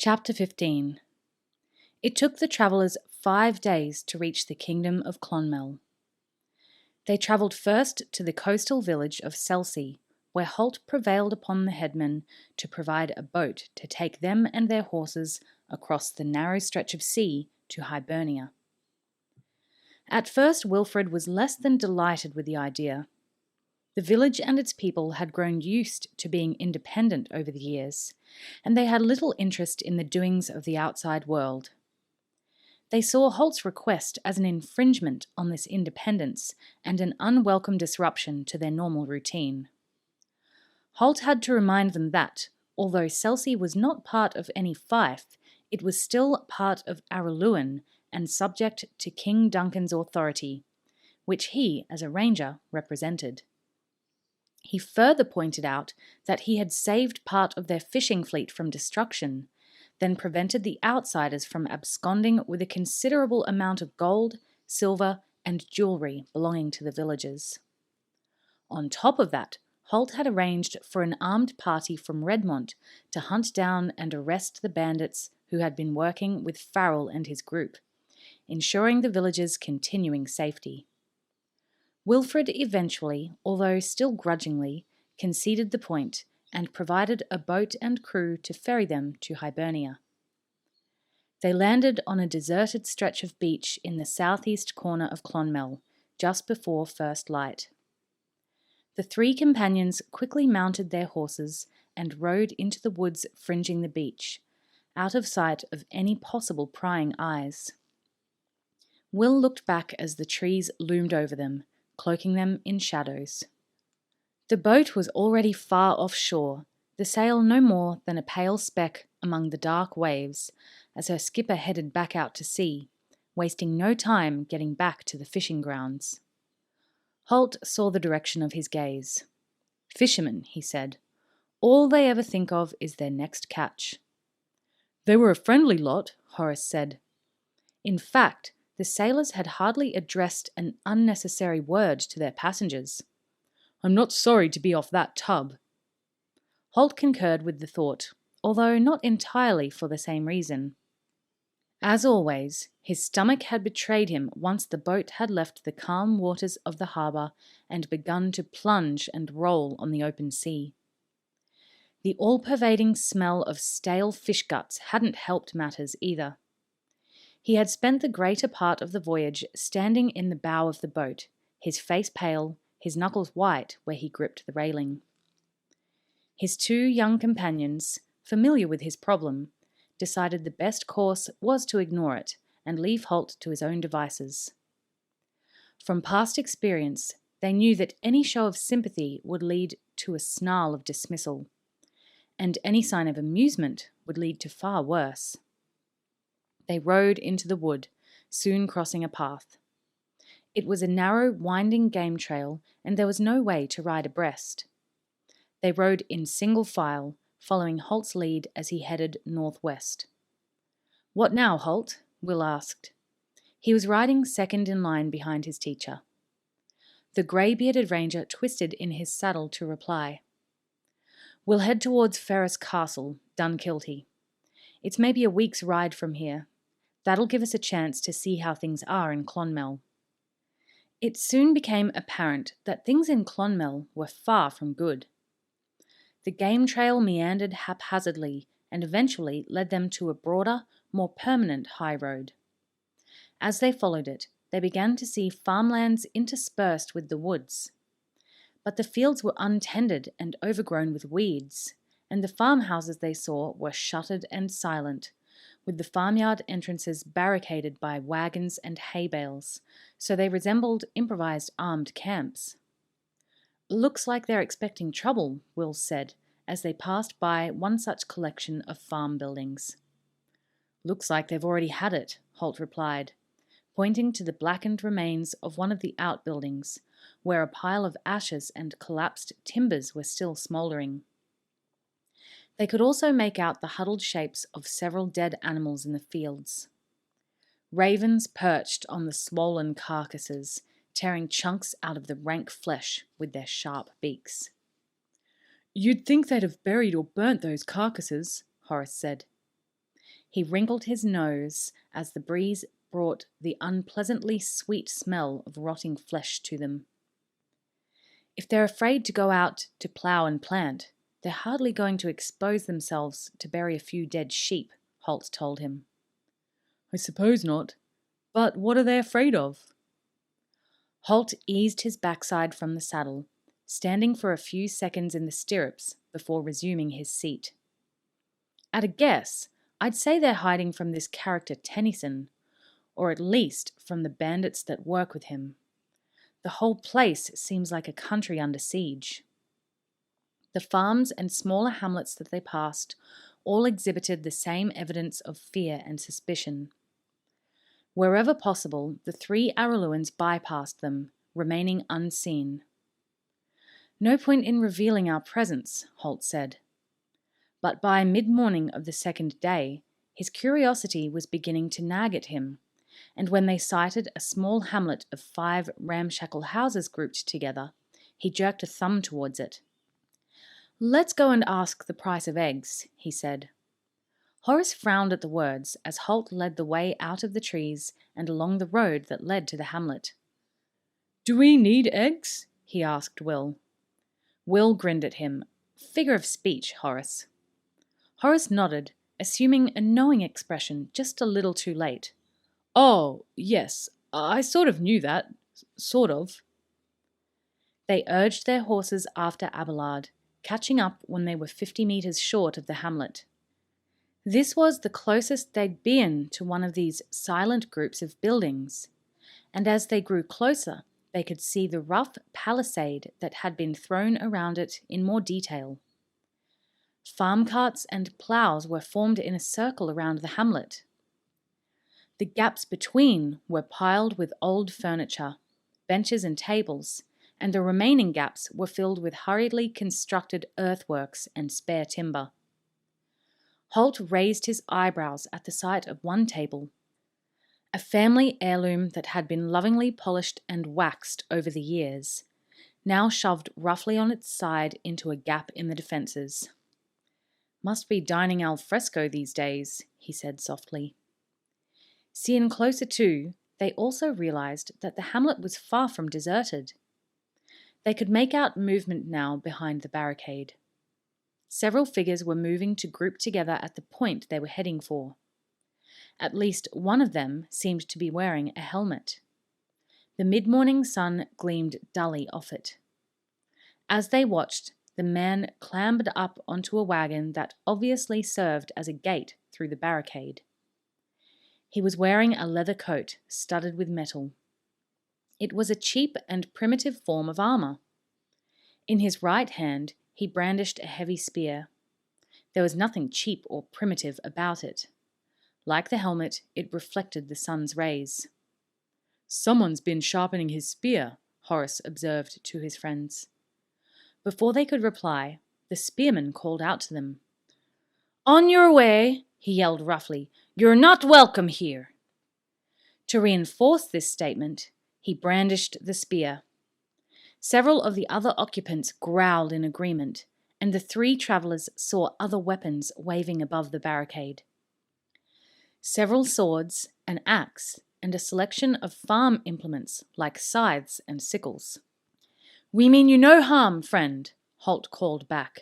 Chapter 15. It took the travellers 5 days to reach the kingdom of Clonmel. They travelled first to the coastal village of Selsey, where Halt prevailed upon the headmen to provide a boat to take them and their horses across the narrow stretch of sea to Hibernia. At first Wilfred was less than delighted with the idea. The village and its people had grown used to being independent over the years, and they had little interest in the doings of the outside world. They saw Halt's request as an infringement on this independence and an unwelcome disruption to their normal routine. Halt had to remind them that, although Selsey was not part of any fief, it was still part of Araluen and subject to King Duncan's authority, which he, as a ranger, represented. He further pointed out that he had saved part of their fishing fleet from destruction, then prevented the outsiders from absconding with a considerable amount of gold, silver, and jewellery belonging to the villagers. On top of that, Halt had arranged for an armed party from Redmont to hunt down and arrest the bandits who had been working with Farrell and his group, ensuring the villagers' continuing safety. Wilfred eventually, although still grudgingly, conceded the point and provided a boat and crew to ferry them to Hibernia. They landed on a deserted stretch of beach in the southeast corner of Clonmel, just before first light. The 3 companions quickly mounted their horses and rode into the woods fringing the beach, out of sight of any possible prying eyes. Will looked back as the trees loomed over them, cloaking them in shadows. The boat was already far offshore, the sail no more than a pale speck among the dark waves, as her skipper headed back out to sea, wasting no time getting back to the fishing grounds. Halt saw the direction of his gaze. "Fishermen," he said. "All they ever think of is their next catch." "They were a friendly lot," Horace said. In fact, the sailors had hardly addressed an unnecessary word to their passengers. "I'm not sorry to be off that tub." Halt concurred with the thought, although not entirely for the same reason. As always, his stomach had betrayed him once the boat had left the calm waters of the harbour and begun to plunge and roll on the open sea. The all-pervading smell of stale fish guts hadn't helped matters either. He had spent the greater part of the voyage standing in the bow of the boat, his face pale, his knuckles white where he gripped the railing. His 2 young companions, familiar with his problem, decided the best course was to ignore it and leave Halt to his own devices. From past experience, they knew that any show of sympathy would lead to a snarl of dismissal, and any sign of amusement would lead to far worse. They rode into the wood, soon crossing a path. It was a narrow, winding game trail, and there was no way to ride abreast. They rode in single file, following Halt's lead as he headed northwest. "What now, Halt?" Will asked. He was riding second in line behind his teacher. The grey-bearded ranger twisted in his saddle to reply. "We'll head towards Ferris Castle, Dunkilty. It's maybe a week's ride from here. That'll give us a chance to see how things are in Clonmel." It soon became apparent that things in Clonmel were far from good. The game trail meandered haphazardly and eventually led them to a broader, more permanent high road. As they followed it, they began to see farmlands interspersed with the woods. But the fields were untended and overgrown with weeds, and the farmhouses they saw were shuttered and silent, with the farmyard entrances barricaded by wagons and hay bales, so they resembled improvised armed camps. "Looks like they're expecting trouble," Will said, as they passed by one such collection of farm buildings. "Looks like they've already had it," Halt replied, pointing to the blackened remains of one of the outbuildings, where a pile of ashes and collapsed timbers were still smouldering. They could also make out the huddled shapes of several dead animals in the fields. Ravens perched on the swollen carcasses, tearing chunks out of the rank flesh with their sharp beaks. "You'd think they'd have buried or burnt those carcasses," Horace said. He wrinkled his nose as the breeze brought the unpleasantly sweet smell of rotting flesh to them. If they're afraid to go out to plough and plant, they're hardly going to expose themselves to bury a few dead sheep, Halt told him. I suppose not. But what are they afraid of? Halt eased his backside from the saddle, standing for a few seconds in the stirrups before resuming his seat. At a guess, I'd say they're hiding from this character Tennyson, or at least from the bandits that work with him. The whole place seems like a country under siege. The farms and smaller hamlets that they passed all exhibited the same evidence of fear and suspicion. Wherever possible, the 3 Araluen bypassed them, remaining unseen. No point in revealing our presence, Halt said. But by mid-morning of the second day, his curiosity was beginning to nag at him, and when they sighted a small hamlet of 5 ramshackle houses grouped together, he jerked a thumb towards it. Let's go and ask the price of eggs, he said. Horace frowned at the words as Halt led the way out of the trees and along the road that led to the hamlet. Do we need eggs? He asked Will. Will grinned at him. Figure of speech, Horace. Horace nodded, assuming a knowing expression just a little too late. Oh, yes, I sort of knew that. Sort of. They urged their horses after Abelard, catching up when they were 50 metres short of the hamlet. This was the closest they'd been to one of these silent groups of buildings, and as they grew closer, they could see the rough palisade that had been thrown around it in more detail. Farm carts and ploughs were formed in a circle around the hamlet. The gaps between were piled with old furniture, benches and tables, and the remaining gaps were filled with hurriedly constructed earthworks and spare timber. Halt raised his eyebrows at the sight of one table, a family heirloom that had been lovingly polished and waxed over the years, now shoved roughly on its side into a gap in the defences. Must be dining al fresco these days, he said softly. Seeing closer too, they also realised that the hamlet was far from deserted. They could make out movement now behind the barricade. Several figures were moving to group together at the point they were heading for. At least one of them seemed to be wearing a helmet. The mid-morning sun gleamed dully off it. As they watched, the man clambered up onto a wagon that obviously served as a gate through the barricade. He was wearing a leather coat studded with metal. It was a cheap and primitive form of armour. In his right hand, he brandished a heavy spear. There was nothing cheap or primitive about it. Like the helmet, it reflected the sun's rays. Someone's been sharpening his spear, Horace observed to his friends. Before they could reply, the spearman called out to them. On your way, he yelled roughly. You're not welcome here. To reinforce this statement, he brandished the spear. Several of the other occupants growled in agreement, and the 3 travellers saw other weapons waving above the barricade. Several swords, an axe, and a selection of farm implements like scythes and sickles. We mean you no harm, friend, Halt called back.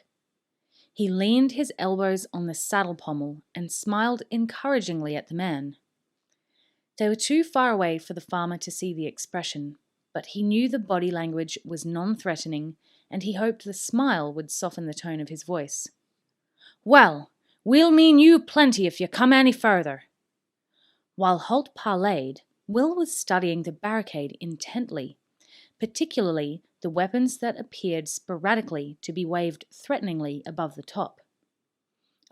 He leaned his elbows on the saddle pommel and smiled encouragingly at the man. They were too far away for the farmer to see the expression, but he knew the body language was non-threatening, and he hoped the smile would soften the tone of his voice. Well, we'll mean you plenty if you come any further. While Halt parleyed, Will was studying the barricade intently, particularly the weapons that appeared sporadically to be waved threateningly above the top.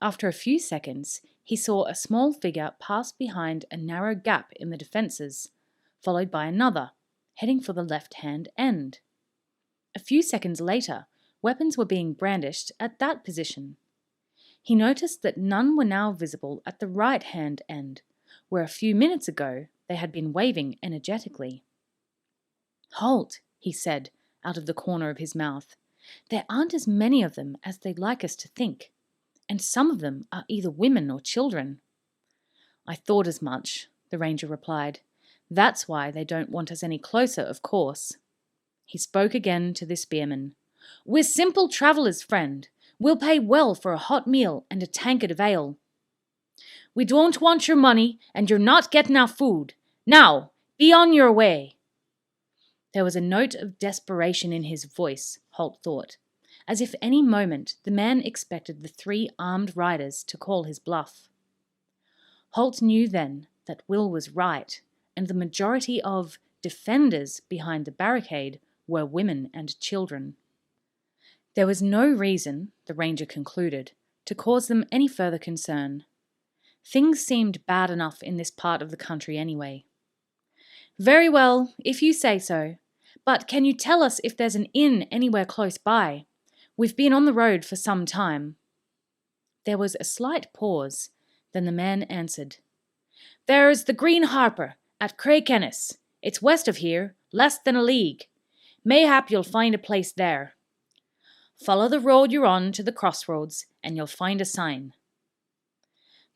After a few seconds, he saw a small figure pass behind a narrow gap in the defences, followed by another, heading for the left-hand end. A few seconds later, weapons were being brandished at that position. He noticed that none were now visible at the right-hand end, where a few minutes ago they had been waving energetically. Halt, he said, out of the corner of his mouth. There aren't as many of them as they'd like us to think, and some of them are either women or children. I thought as much, the ranger replied. That's why they don't want us any closer, of course. He spoke again to the spearman. We're simple travellers, friend. We'll pay well for a hot meal and a tankard of ale. We don't want your money, and you're not getting our food. Now, be on your way. There was a note of desperation in his voice, Halt thought, as if any moment the man expected the 3 armed riders to call his bluff. Halt knew then that Will was right, and the majority of defenders behind the barricade were women and children. There was no reason, the ranger concluded, to cause them any further concern. Things seemed bad enough in this part of the country anyway. Very well, if you say so. But can you tell us if there's an inn anywhere close by? We've been on the road for some time. There was a slight pause. Then the man answered. There's the Green Harper at Craigkennis. It's west of here, less than a league. Mayhap you'll find a place there. Follow the road you're on to the crossroads, and you'll find a sign.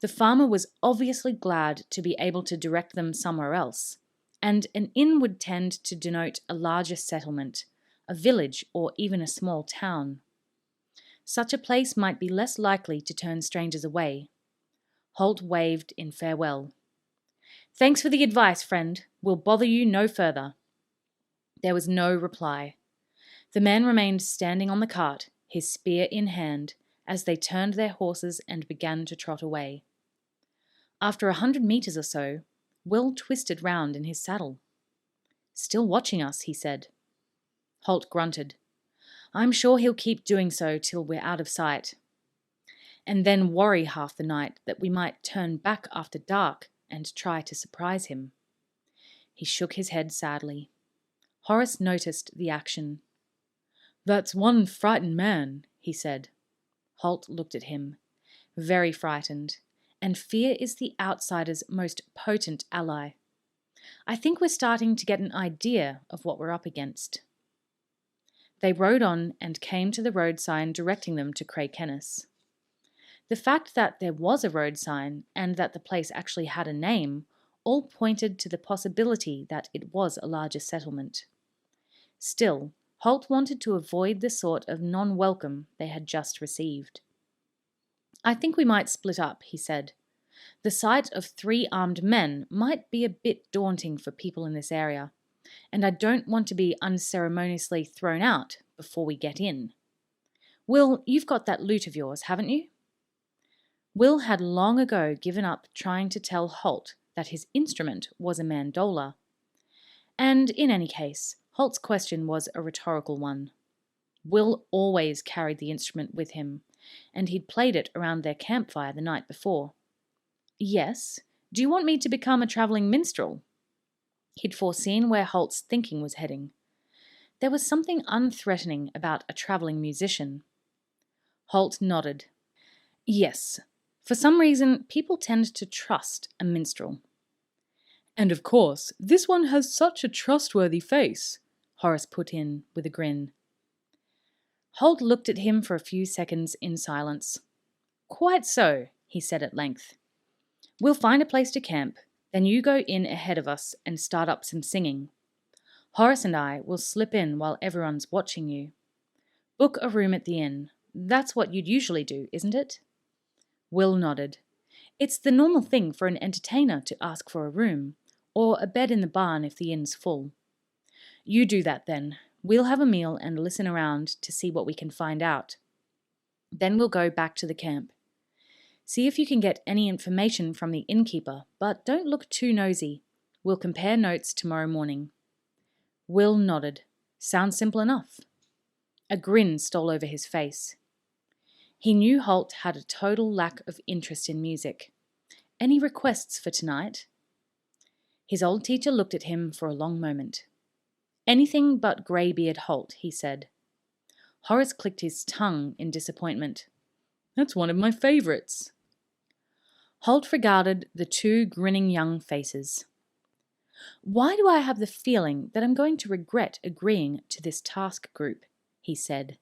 The farmer was obviously glad to be able to direct them somewhere else, and an inn would tend to denote a larger settlement, a village, or even a small town. Such a place might be less likely to turn strangers away. Halt waved in farewell. Thanks for the advice, friend. We'll bother you no further. There was no reply. The man remained standing on the cart, his spear in hand, as they turned their horses and began to trot away. After 100 meters or so, Will twisted round in his saddle. Still watching us, he said. Halt grunted. I'm sure he'll keep doing so till we're out of sight. And then worry half the night that we might turn back after dark and try to surprise him. He shook his head sadly. Horace noticed the action. That's one frightened man, he said. Halt looked at him, very frightened, and fear is the outsider's most potent ally. I think we're starting to get an idea of what we're up against. They rode on and came to the road sign directing them to Craigkennis. The fact that there was a road sign and that the place actually had a name all pointed to the possibility that it was a larger settlement. Still, Halt wanted to avoid the sort of non-welcome they had just received. I think we might split up, he said. The sight of 3 armed men might be a bit daunting for people in this area, and I don't want to be unceremoniously thrown out before we get in. Will, you've got that lute of yours, haven't you? Will had long ago given up trying to tell Halt that his instrument was a mandola. And in any case, Halt's question was a rhetorical one. Will always carried the instrument with him, and he'd played it around their campfire the night before. Yes, do you want me to become a travelling minstrel? He'd foreseen where Halt's thinking was heading. There was something unthreatening about a travelling musician. Halt nodded. Yes, for some reason people tend to trust a minstrel. And of course, this one has such a trustworthy face, Horace put in with a grin. Halt looked at him for a few seconds in silence. Quite so, he said at length. We'll find a place to camp, then you go in ahead of us and start up some singing. Horace and I will slip in while everyone's watching you. Book a room at the inn. That's what you'd usually do, isn't it? Will nodded. It's the normal thing for an entertainer to ask for a room, or a bed in the barn if the inn's full. You do that then. We'll have a meal and listen around to see what we can find out. Then we'll go back to the camp. See if you can get any information from the innkeeper, but don't look too nosy. We'll compare notes tomorrow morning. Will nodded. Sounds simple enough. A grin stole over his face. He knew Halt had a total lack of interest in music. Any requests for tonight? His old teacher looked at him for a long moment. Anything but greybeard Halt, he said. Horace clicked his tongue in disappointment. That's one of my favourites. Halt regarded the 2 grinning young faces. Why do I have the feeling that I'm going to regret agreeing to this task group? He said.